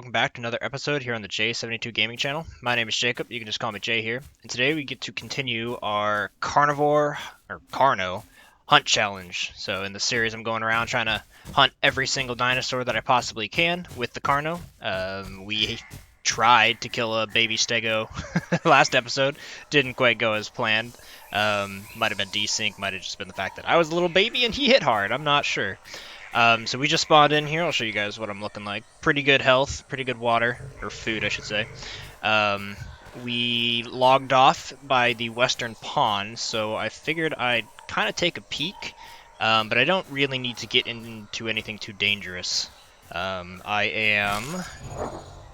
welcome back to another episode here on the J72 Gaming channel. My name is Jacob, you can just call me Jay here, and today we get to continue our Carno hunt challenge. So in the series I'm going around trying to hunt every single dinosaur that I possibly can with the Carno. We tried to kill a baby stego last episode, didn't quite go as planned. Might have been desync, might have just been the fact that I was a little baby and he hit hard, I'm not sure. So we just spawned in here. I'll show you guys what I'm looking like. Pretty good health, pretty good water, or food I should say. We logged off by the western pond, so I figured I'd kind of take a peek, but I don't really need to get into anything too dangerous. I am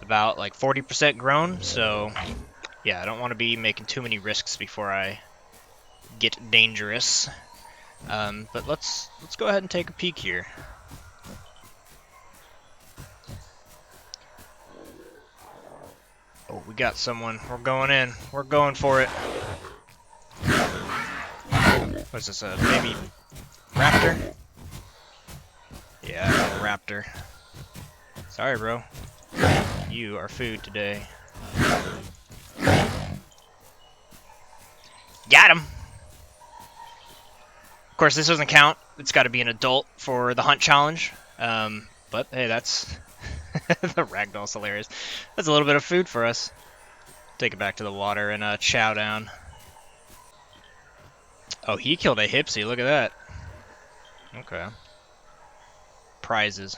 about like 40% grown, so yeah, I don't want to be making too many risks before I get dangerous. But let's go ahead and take a peek here. Oh, we got someone. We're going in. We're going for it. What's this, a baby raptor? Yeah, a raptor. Sorry, bro. You are food today. Got him! Of course, this doesn't count. It's got to be an adult for the hunt challenge. But hey, that's the ragdoll's hilarious. That's a little bit of food for us. Take it back to the water and chow down. Oh, he killed a Hypsis. Look at that. Okay. Prizes.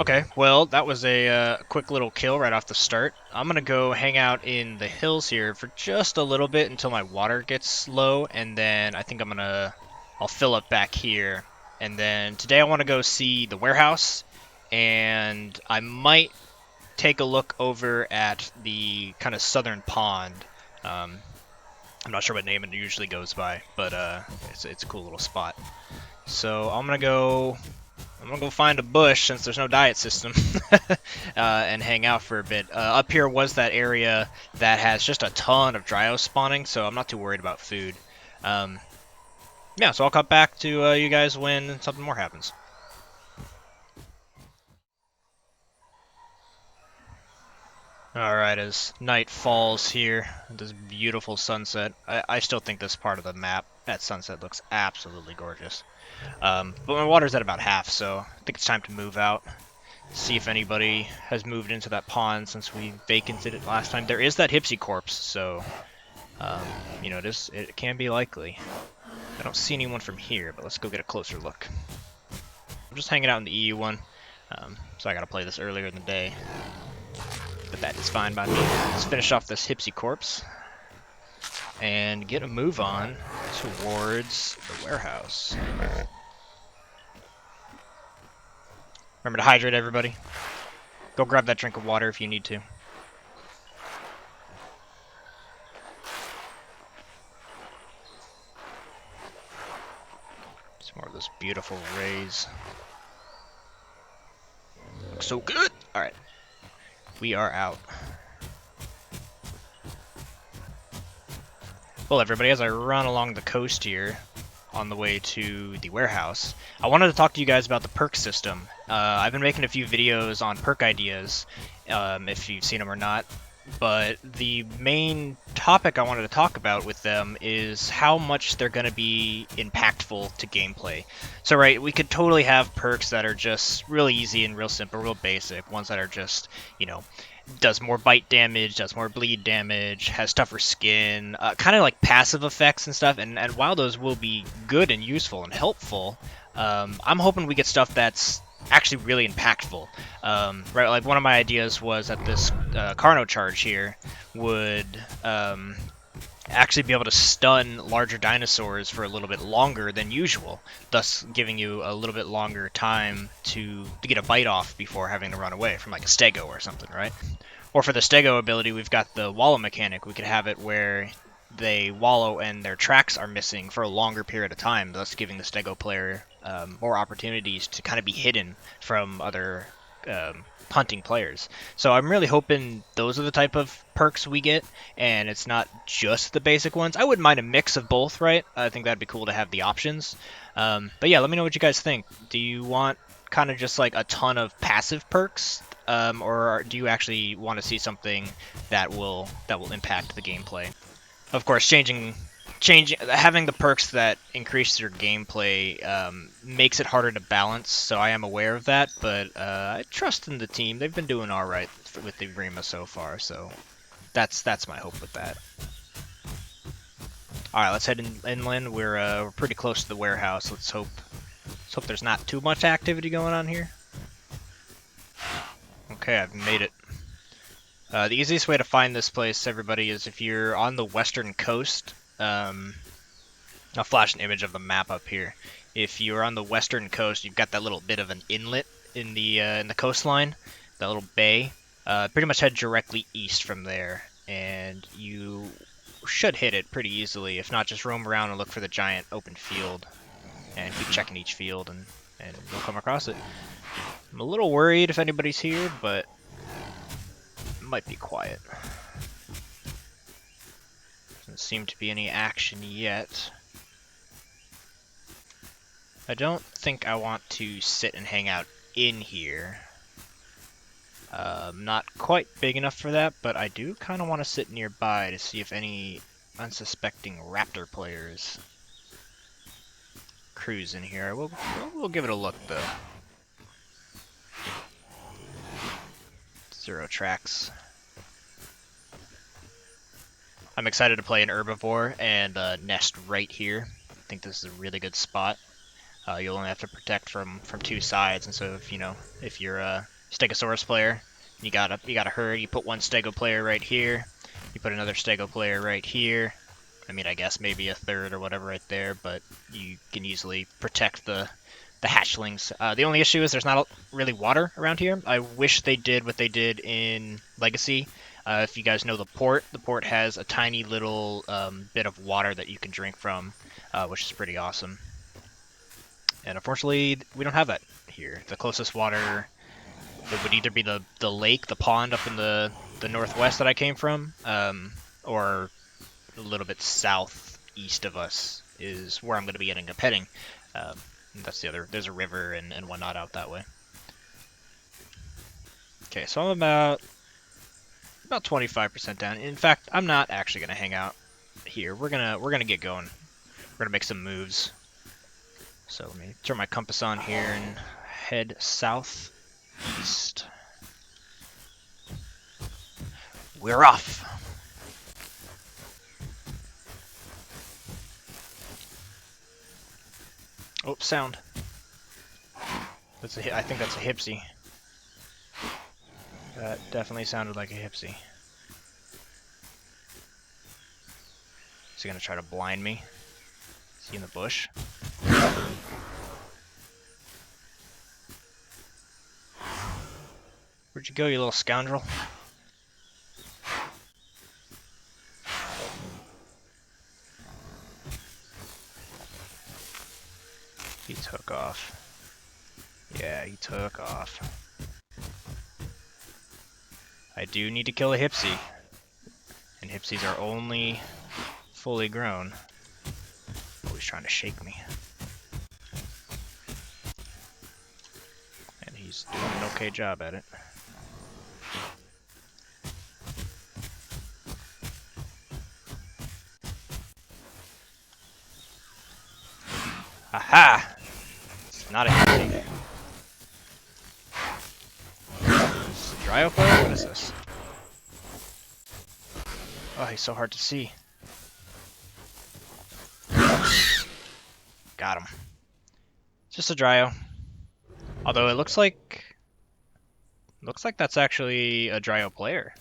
Okay, well, that was a quick little kill right off the start. I'm going to go hang out in the hills here for just a little bit until my water gets low, and then I think I'll fill up back here. And then today I want to go see the warehouse, and I might take a look over at the kind of southern pond. I'm not sure what name it usually goes by, but it's a cool little spot. So I'm going to go find a bush since there's no diet system and hang out for a bit. Up here was that area that has just a ton of Dryo spawning, so I'm not too worried about food. Yeah, so I'll cut back to you guys when something more happens. Alright, as night falls here, this beautiful sunset. I still think this part of the map at sunset looks absolutely gorgeous. But my water's at about half, so I think it's time to move out. See if anybody has moved into that pond since we vacated it last time. There is that Hypsis corpse, so you know, it can be likely. I don't see anyone from here, but let's go get a closer look. I'm just hanging out in the EU one, so I gotta play this earlier in the day. But that is fine by me. Let's finish off this Hypsis corpse and get a move on towards the warehouse. Remember to hydrate, everybody. Go grab that drink of water if you need to. Some more of those beautiful rays. Looks so good! Alright. We are out. Well, everybody, as I run along the coast here on the way to the warehouse, I wanted to talk to you guys about the perk system. I've been making a few videos on perk ideas, if you've seen them or not, but the main topic I wanted to talk about with them is how much they're going to be impactful to gameplay. So, right, we could totally have perks that are just real easy and real simple, real basic, ones that are just, you know, does more bite damage, does more bleed damage, has tougher skin, kind of like passive effects and stuff, and while those will be good and useful and helpful, I'm hoping we get stuff that's actually really impactful. Right, like one of my ideas was that this Carno charge here would actually be able to stun larger dinosaurs for a little bit longer than usual, thus giving you a little bit longer time to get a bite off before having to run away from like a stego or something, right? Or for the stego ability, we've got the wallow mechanic. We could have it where they wallow and their tracks are missing for a longer period of time, thus giving the stego player more opportunities to kind of be hidden from other hunting players. So I'm really hoping those are the type of perks we get, and it's not just the basic ones. I wouldn't mind a mix of both, right? I think that'd be cool to have the options. But yeah, let me know what you guys think. Do you want kind of just like a ton of passive perks, or do you actually want to see something that will impact the gameplay? Of course, having the perks that increase your gameplay makes it harder to balance, so I am aware of that, but I trust in the team. They've been doing all right with the Evrima so far, so that's my hope with that. All right, let's head inland. We're pretty close to the warehouse. Let's hope there's not too much activity going on here. Okay, I've made it. The easiest way to find this place, everybody, is if you're on the western coast. I'll flash an image of the map up here. If you're on the western coast, you've got that little bit of an inlet in the coastline, that little bay. Pretty much head directly east from there, and you should hit it pretty easily. If not, just roam around and look for the giant open field, and keep checking each field, and you'll come across it. I'm a little worried if anybody's here, but it might be quiet. Doesn't seem to be any action yet. I don't think I want to sit and hang out in here. Not quite big enough for that, but I do kind of want to sit nearby to see if any unsuspecting raptor players cruise in here. We'll give it a look, though. 0 tracks. I'm excited to play an herbivore and nest right here. I think this is a really good spot. You'll only have to protect from 2 sides, and so if you're a Stegosaurus player, you got a herd, you put one Stego player right here, you put another Stego player right here. I mean, I guess maybe a third or whatever right there, but you can easily protect the hatchlings. The only issue is there's not really water around here. I wish they did what they did in Legacy. If you guys know the port has a tiny little bit of water that you can drink from, which is pretty awesome. And unfortunately, we don't have that here. The closest water, it would either be the lake, the pond up in the northwest that I came from, or a little bit southeast of us is where I'm going to be ending up heading. That's the other. There's a river and whatnot out that way. Okay, so I'm about 25% down. In fact, I'm not actually going to hang out here. We're gonna get going. We're gonna make some moves. So let me turn my compass on here and head southeast. We're off. Oh, sound. I think that's a Hypsis. That definitely sounded like a Hypsis. Is he gonna try to blind me? Is he in the bush? Where'd you go, you little scoundrel? He took off. Yeah, he took off. I do need to kill a Hypsis. And Hypsis are only fully grown. Oh, he's trying to shake me. And he's doing an okay job at it. Aha! It's not a Hypsis. Is this a Dryo player? What is this? Oh, he's so hard to see. Got him. Just a Dryo. Although it looks like that's actually a Dryo player.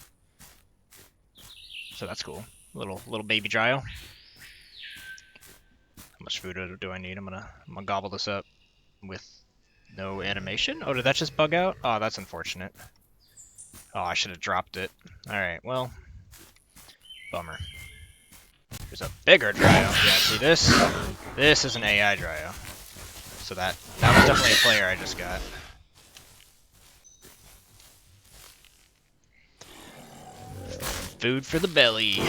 So that's cool. Little baby Dryo. How much food do I need? I'm gonna gobble this up with no animation. Oh, did that just bug out? Oh, that's unfortunate. Oh, I should have dropped it. Alright, well, bummer. There's a bigger Dryo. Yeah, see this? This is an AI Dryo. So that was definitely a player I just got. Food for the belly.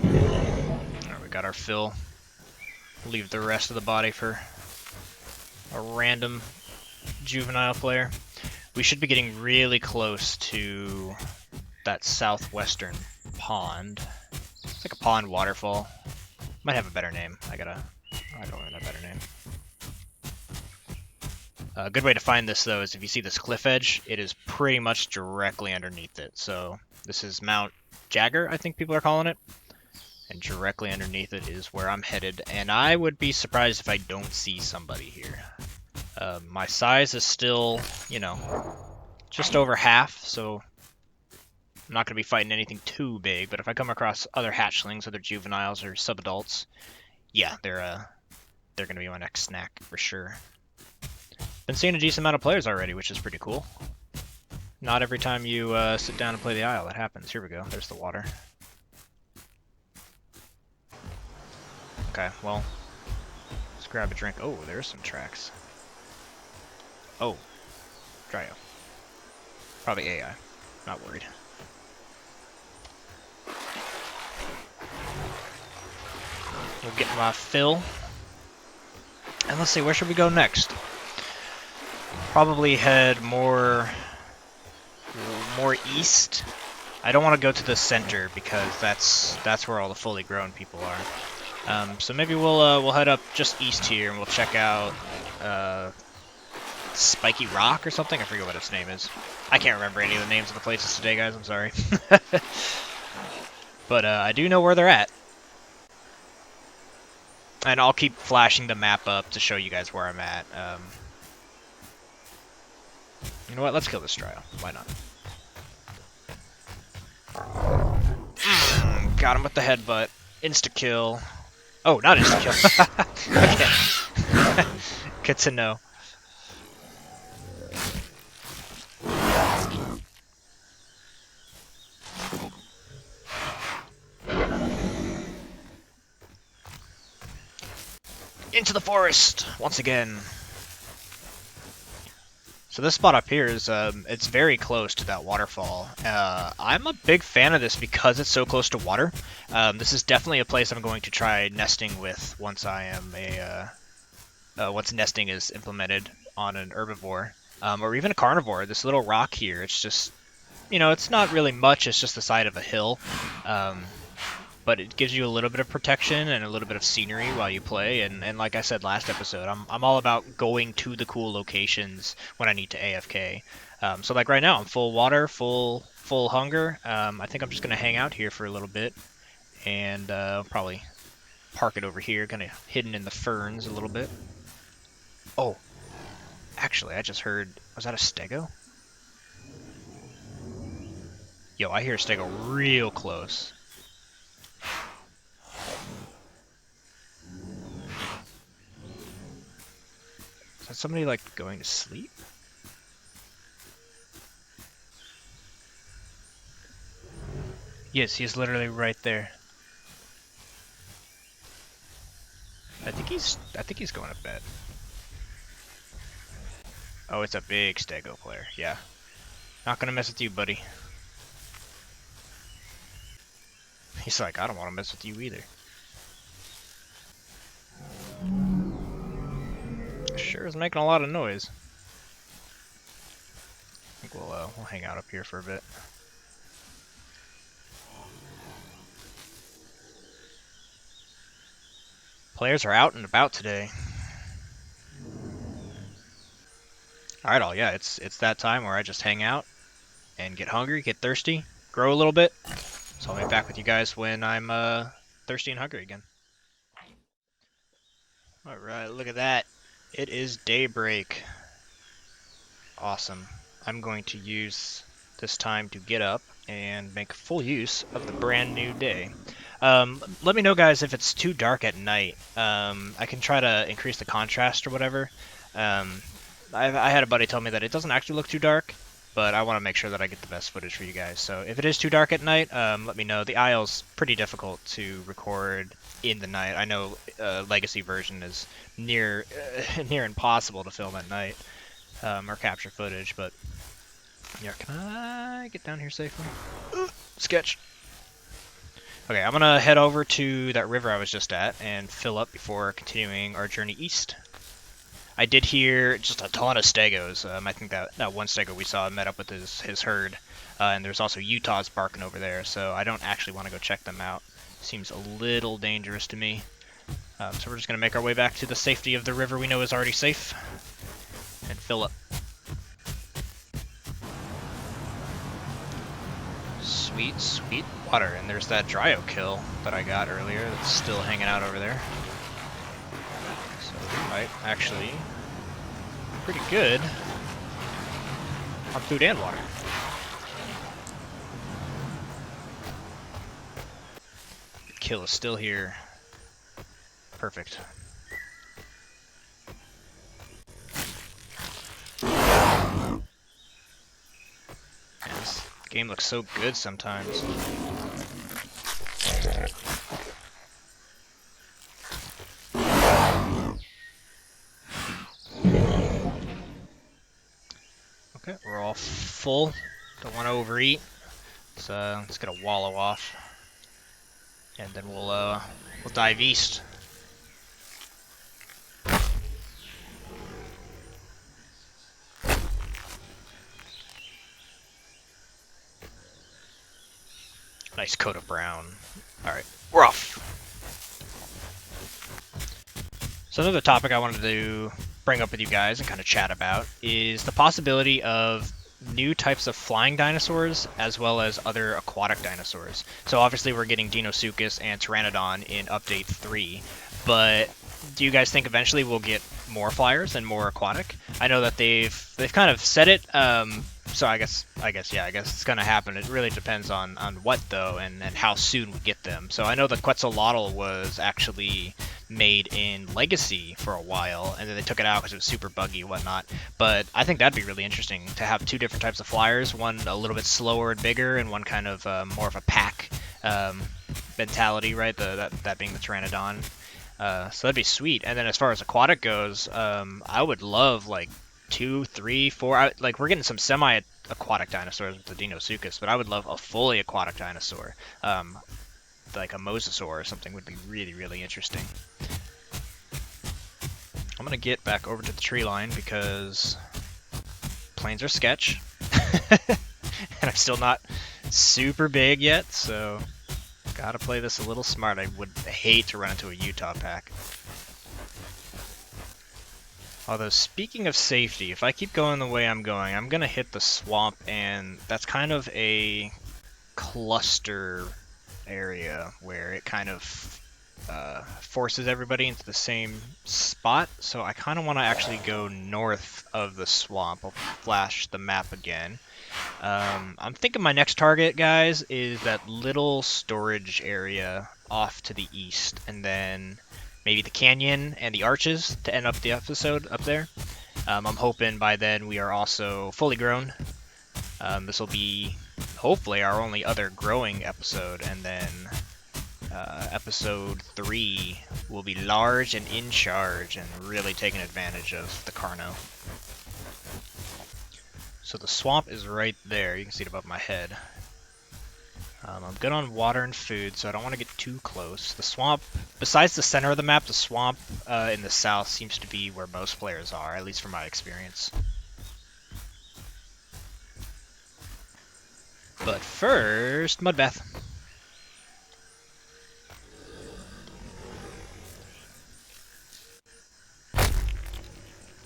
Alright, we got our fill. Leave the rest of the body for a random juvenile player. We should be getting really close to that southwestern pond. It's like a pond waterfall. Might have a better name. I don't know a better name. A good way to find this, though, is if you see this cliff edge, it is pretty much directly underneath it. So this is Mount Jagger, I think people are calling it. And directly underneath it is where I'm headed. And I would be surprised if I don't see somebody here. My size is still, you know, just over half, so I'm not going to be fighting anything too big. But if I come across other hatchlings, other juveniles, or subadults, yeah, they're going to be my next snack for sure. Been seeing a decent amount of players already, which is pretty cool. Not every time you sit down and play the Isle that happens. Here we go. There's the water. Okay, well, let's grab a drink. Oh, there's some tracks. Oh, Dryo. Probably AI. Not worried. We'll get my fill. And let's see, where should we go next? Probably head more east. I don't want to go to the center because that's where all the fully grown people are. So maybe we'll head up just east here and we'll check out Spiky Rock or something. I forget what its name is. I can't remember any of the names of the places today, guys. I'm sorry. But I do know where they're at. And I'll keep flashing the map up to show you guys where I'm at. You know what? Let's kill this Dryo. Why not? Got him with the headbutt. Insta-kill. Oh, not insta-kill. Okay. Good to know. Into the forest once again. So this spot up here is it's very close to that waterfall. I'm a big fan of this because it's so close to water. This is definitely a place I'm going to try nesting with once I am once nesting is implemented on an herbivore or even a carnivore. This little rock here, it's just, you know, it's not really much. It's just the side of a hill. But it gives you a little bit of protection and a little bit of scenery while you play. And like I said last episode, I'm all about going to the cool locations when I need to AFK. So like right now, I'm full water, full hunger. I think I'm just gonna hang out here for a little bit, and probably park it over here, kind of hidden in the ferns a little bit. Oh, actually, I just heard. Was that a stego? Yo, I hear a stego real close. Is that somebody, like, going to sleep? Yes, he's literally right there. I think he's going to bed. Oh, it's a big stego player. Yeah. Not gonna mess with you, buddy. He's like, I don't want to mess with you either. Sure is making a lot of noise. I think we'll hang out up here for a bit. Players are out and about today. Alright, all, yeah, it's that time where I just hang out and get hungry, get thirsty, grow a little bit. So I'll be back with you guys when I'm thirsty and hungry again. Alright, look at that. It is daybreak. Awesome. I'm going to use this time to get up and make full use of the brand new day. Let me know, guys, if it's too dark at night. I can try to increase the contrast or whatever. I had a buddy tell me that it doesn't actually look too dark, but I want to make sure that I get the best footage for you guys. So if it is too dark at night, let me know. The Isle's pretty difficult to record in the night. I know Legacy version is near impossible to film at night or capture footage, but Yeah, can I get down here safely? Sketch. Okay, I'm gonna head over to that river I was just at and fill up before continuing our journey east. I did hear just a ton of stegos. I think that one stego we saw met up with his herd, and there's also Utahs barking over there, so I don't actually want to go check them out. Seems a little dangerous to me. So we're just going to make our way back to the safety of the river we know is already safe, and fill up. Sweet, sweet water, and there's that Dryo kill that I got earlier that's still hanging out over there. So we might actually be pretty good on food and water. The kill is still here. Perfect. Man, this game looks so good sometimes. Okay, we're all full. Don't want to overeat. Let's get a wallow off, and then we'll dive east. Nice coat of brown. Alright, we're off. So another topic I wanted to bring up with you guys and kind of chat about is the possibility of new types of flying dinosaurs as well as other aquatic dinosaurs. So obviously we're getting Deinosuchus and Pteranodon in Update 3, but do you guys think eventually we'll get more flyers and more aquatic? I know that they've kind of said it, so I guess it's gonna happen. It really depends on what though, and how soon we get them. So I know that Quetzalcoatl was actually made in Legacy for a while, and then they took it out because it was super buggy and whatnot. But I think that'd be really interesting to have two different types of flyers, one a little bit slower and bigger, and one kind of more of a pack mentality, right? That being the Pteranodon. So that'd be sweet. And then as far as aquatic goes, I would love like 2, 3, 4. Like we're getting some semi-aquatic dinosaurs with the Deinosuchus, but I would love a fully aquatic dinosaur, like a mosasaur or something. Would be really, really interesting. I'm gonna get back over to the tree line because planes are sketch, and I'm still not super big yet, so gotta play this a little smart. I would hate to run into a Utah pack. Although, speaking of safety, if I keep going the way I'm going, I'm gonna hit the swamp, and that's kind of a cluster area where it kind of forces everybody into the same spot. So I kind of want to actually go north of the swamp. I'll flash the map again. I'm thinking my next target, guys, is that little storage area off to the east, and then maybe the canyon and the arches to end up the episode up there. I'm hoping by then we are also fully grown. This will be hopefully our only other growing episode, and then episode 3 will be large and in charge and really taking advantage of the Carno. So the swamp is right there. You can see it above my head. I'm good on water and food, so I don't want to get too close. The swamp, besides the center of the map, the swamp in the south seems to be where most players are, at least from my experience. But first, mud bath.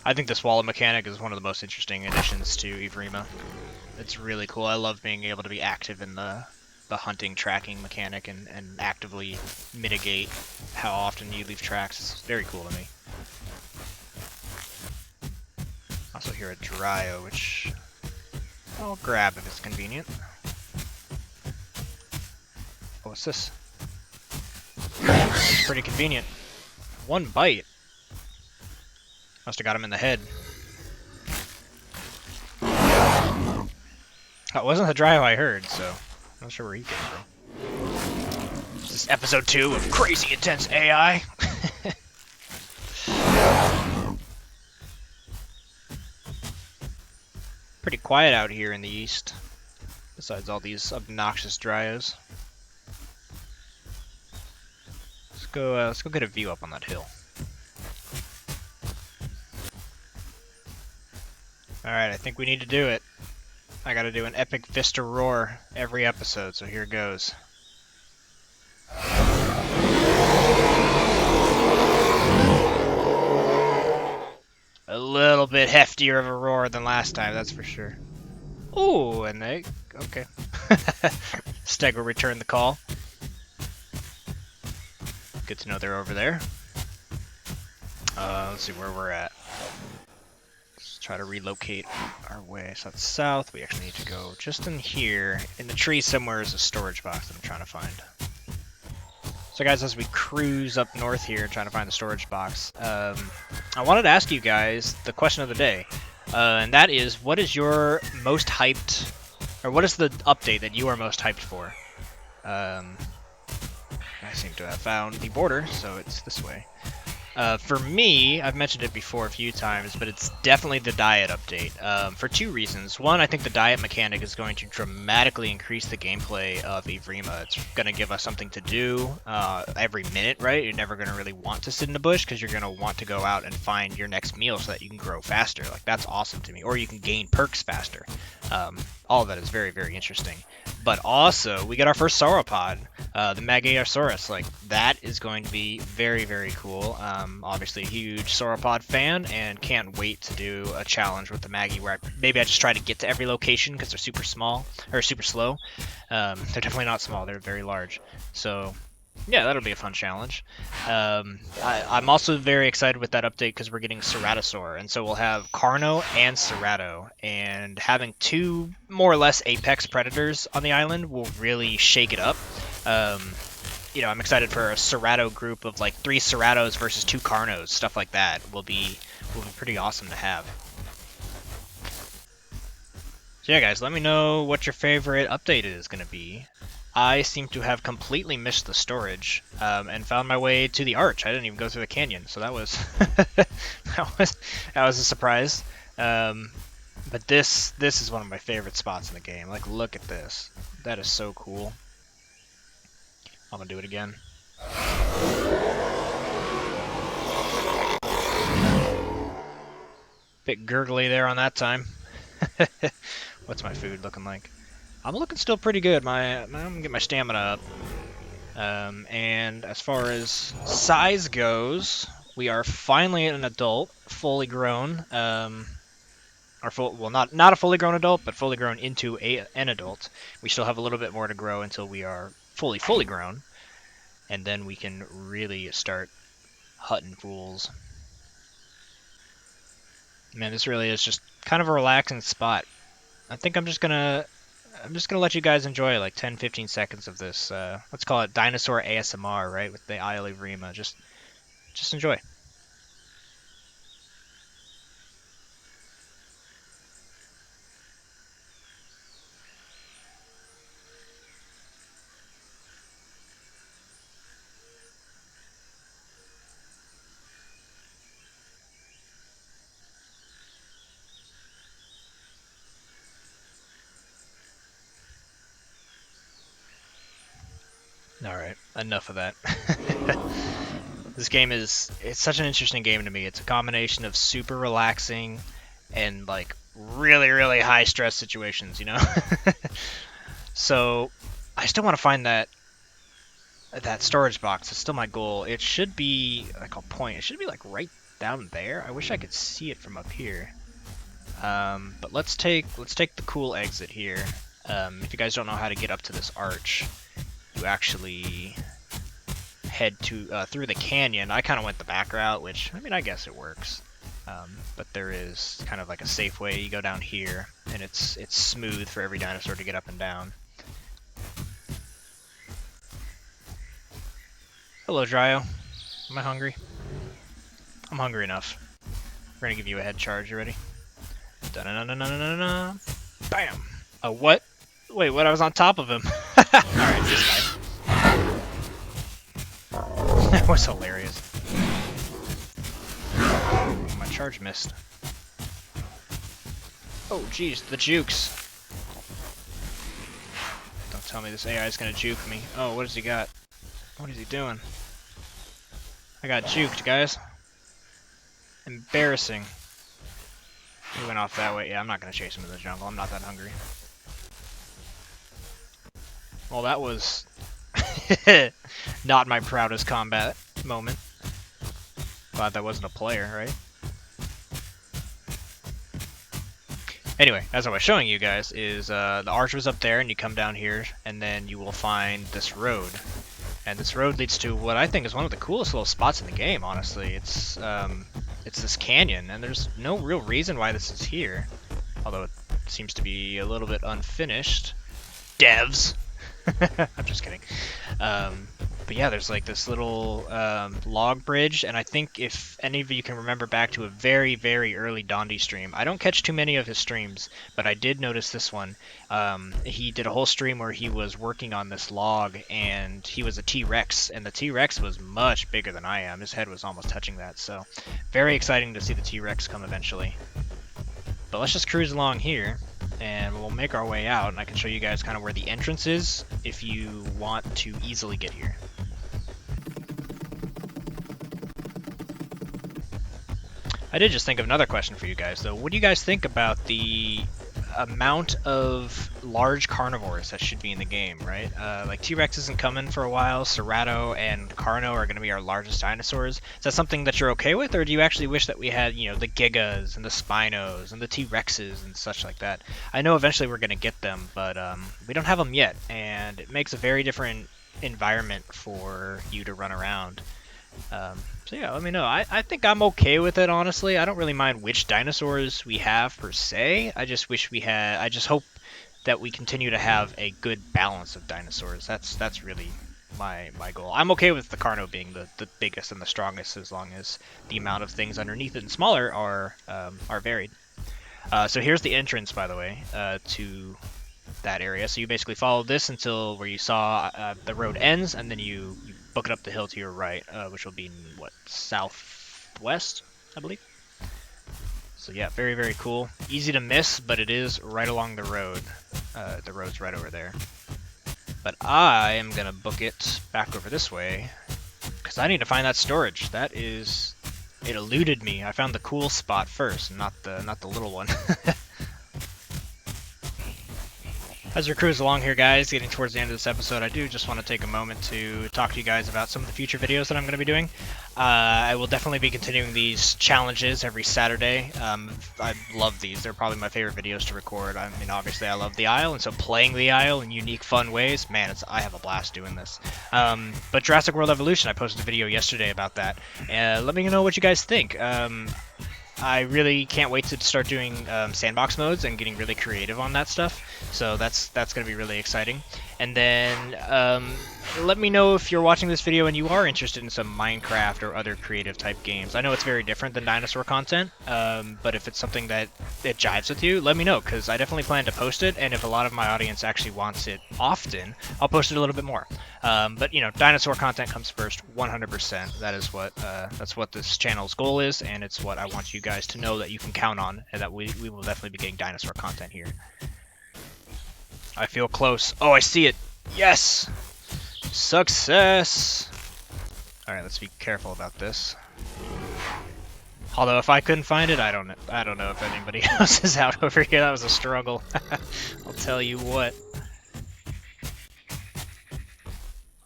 I think the swallow mechanic is one of the most interesting additions to Evrima. It's really cool. I love being able to be active in the hunting tracking mechanic and actively mitigate how often you leave tracks. It's very cool to me. Also hear a Dryo, which I'll grab if it's convenient. Oh, what's this? It's pretty convenient. One bite. Must have got him in the head. That wasn't the Dryo I heard, so I'm not sure where he came from. This is episode 2 of Crazy Intense AI. Pretty quiet out here in the east, besides all these obnoxious Dryos. Let's go get a view up on that hill. Alright, I think we need to do it. I gotta do an epic Vista Roar every episode, so here goes. A little bit heftier of a roar than last time, that's for sure. Ooh, and they... okay. Steg will return the call. Good to know they're over there. Let's see where we're at. Let's try to relocate our way. So that's south. We actually need to go just in here. In the tree somewhere is a storage box that I'm trying to find. So guys, as we cruise up north here trying to find the storage box, I wanted to ask you guys the question of the day. And that is, what is your most hyped, or what is the update that you are most hyped for? I seem to have found the border, so it's this way. For me, I've mentioned it before a few times, but it's definitely the diet update, for two reasons. One, I think the diet mechanic is going to dramatically increase the gameplay of Evrima. It's going to give us something to do every minute, right? You're never going to really want to sit in the bush because you're going to want to go out and find your next meal so that you can grow faster. Like, that's awesome to me. Or you can gain perks faster. All of that is very, very interesting. But also, we get our first sauropod, the Parkasaurus. Like, that is going to be very, very cool. Obviously a huge sauropod fan, and can't wait to do a challenge with the Maggie where maybe I just try to get to every location because they're super small, or super slow. They're definitely not small, they're very large. So, yeah, that'll be a fun challenge. I'm also very excited with that update because we're getting Ceratosaur, and so we'll have Carno and Cerato, and having two more or less apex predators on the island will really shake it up. You know, I'm excited for a Cerato group of like 3 Ceratos versus 2 Carnos, stuff like that will be pretty awesome to have. So yeah, guys, let me know what your favorite update is going to be. I seem to have completely missed the storage, and found my way to the arch. I didn't even go through the canyon, so that was that was a surprise. But this is one of my favorite spots in the game. Like, look at this. That is so cool. I'm gonna do it again. Bit gurgly there on that time. What's my food looking like? I'm looking still pretty good. I'm gonna get my stamina up. And as far as size goes, we are finally an adult, fully grown. Well, not a fully grown adult, but fully grown into an adult. We still have a little bit more to grow until we are fully grown, and then we can really start hutting fools. Man, this really is just kind of a relaxing spot. I think I'm just gonna let you guys enjoy like 10-15 seconds of this. Let's call it Dinosaur ASMR, right? With the Isle Evrima. Just enjoy. Alright, enough of that. This game it's such an interesting game to me. It's a combination of super relaxing and like really, really high stress situations, you know? So, I still want to find that storage box. It's still my goal. It should be, like, I'll point, it should be like right down there. I wish I could see it from up here. But let's take the cool exit here. If you guys don't know how to get up to this arch, you actually head through the canyon. I kind of went the back route, which, I mean, I guess it works. But there is kind of like a safe way. You go down here, and it's smooth for every dinosaur to get up and down. Hello, Dryo. Am I hungry? I'm hungry enough. We're gonna give you a head charge. You ready? Da-na-na-na-na-na-na. Bam! Oh, what? Wait, what? I was on top of him. Alright, this guy. That was hilarious. My charge missed. Oh, jeez, the jukes. Don't tell me this AI is gonna juke me. Oh, what has he got? What is he doing? I got juked, guys. Embarrassing. He went off that way. Yeah, I'm not gonna chase him in the jungle. I'm not that hungry. Well, that was not my proudest combat moment. Glad that wasn't a player, right? Anyway, as I was showing you guys, is the arch was up there, and you come down here, and then you will find this road. And this road leads to what I think is one of the coolest little spots in the game, honestly. It's this canyon, and there's no real reason why this is here. Although it seems to be a little bit unfinished. Devs! I'm just kidding. But yeah, there's like this little log bridge, and I think if any of you can remember back to a very, very early Dondi stream, I don't catch too many of his streams, but I did notice this one. He did a whole stream where he was working on this log, and he was a T-Rex, and the T-Rex was much bigger than I am. His head was almost touching that, so very exciting to see the T-Rex come eventually. But let's just cruise along here, and we'll make our way out, and I can show you guys kind of where the entrance is if you want to easily get here. I did just think of another question for you guys, though. What do you guys think about the amount of large carnivores that should be in the game, right? Like T-Rex isn't coming for a while, Cerato and Carno are going to be our largest dinosaurs. Is that something that you're okay with, or do you actually wish that we had, you know, the Gigas and the Spinos and the T-Rexes and such like that? I know eventually we're going to get them, but we don't have them yet, and it makes a very different environment for you to run around. So yeah, let me know. I think I'm okay with it, honestly. I don't really mind which dinosaurs we have per se. I just wish we had. I just hope that we continue to have a good balance of dinosaurs. That's really my goal. I'm okay with the Carno being the biggest and the strongest, as long as the amount of things underneath it and smaller are varied. So here's the entrance, by the way, to that area. So you basically follow this until where you saw the road ends, and then you book it up the hill to your right, which will be, what, southwest, I believe? So yeah, very, very cool. Easy to miss, but it is right along the road. The road's right over there. But I am going to book it back over this way, because I need to find that storage. That is... It eluded me. I found the cool spot first, not the little one. As we cruise along here, guys, getting towards the end of this episode, I do just want to take a moment to talk to you guys about some of the future videos that I'm going to be doing. I will definitely be continuing these challenges every Saturday. I love these. They're probably my favorite videos to record. I mean, obviously, I love the Isle, and so playing the Isle in unique, fun ways, man, I have a blast doing this. But Jurassic World Evolution, I posted a video yesterday about that. Let me know what you guys think. I really can't wait to start doing sandbox modes and getting really creative on that stuff. So that's going to be really exciting. And then let me know if you're watching this video and you are interested in some Minecraft or other creative type games. I know it's very different than dinosaur content, but if it's something that it jives with you, let me know, because I definitely plan to post it. And if a lot of my audience actually wants it often, I'll post it a little bit more. But you know, dinosaur content comes first, 100%. That's what this channel's goal is, and it's what I want you guys to know that you can count on, and that we will definitely be getting dinosaur content here. I feel close. Oh, I see it. Yes! Success! Alright, let's be careful about this. Although if I couldn't find it, I don't know if anybody else is out over here. That was a struggle. I'll tell you what.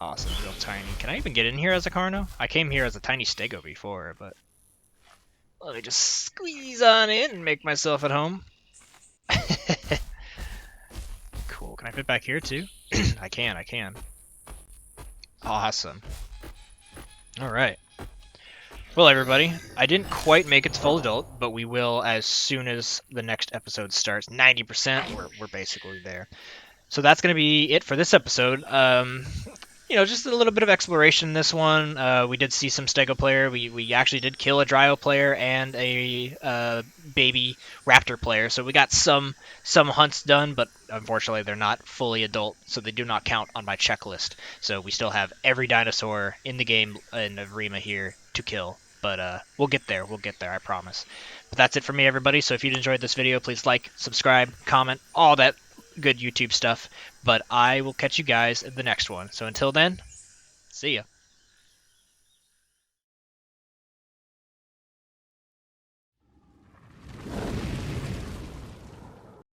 Awesome, real tiny. Can I even get in here as a Carno? I came here as a tiny stego before, but... Let me just squeeze on in and make myself at home. Cool. Can I fit back here too? I can. Awesome. Alright. Well, everybody, I didn't quite make it to full adult, but we will as soon as the next episode starts. 90%, we're basically there. So that's going to be it for this episode. You know, just a little bit of exploration in this one. We did see some stego player. We actually did kill a Dryo player and a baby raptor player. So we got some hunts done, but unfortunately they're not fully adult, so they do not count on my checklist. So we still have every dinosaur in the game in Evrima here to kill. But we'll get there. We'll get there. I promise. But that's it for me, everybody. So if you enjoyed this video, please like, subscribe, comment, all that good YouTube stuff. But I will catch you guys in the next one. So until then, see ya.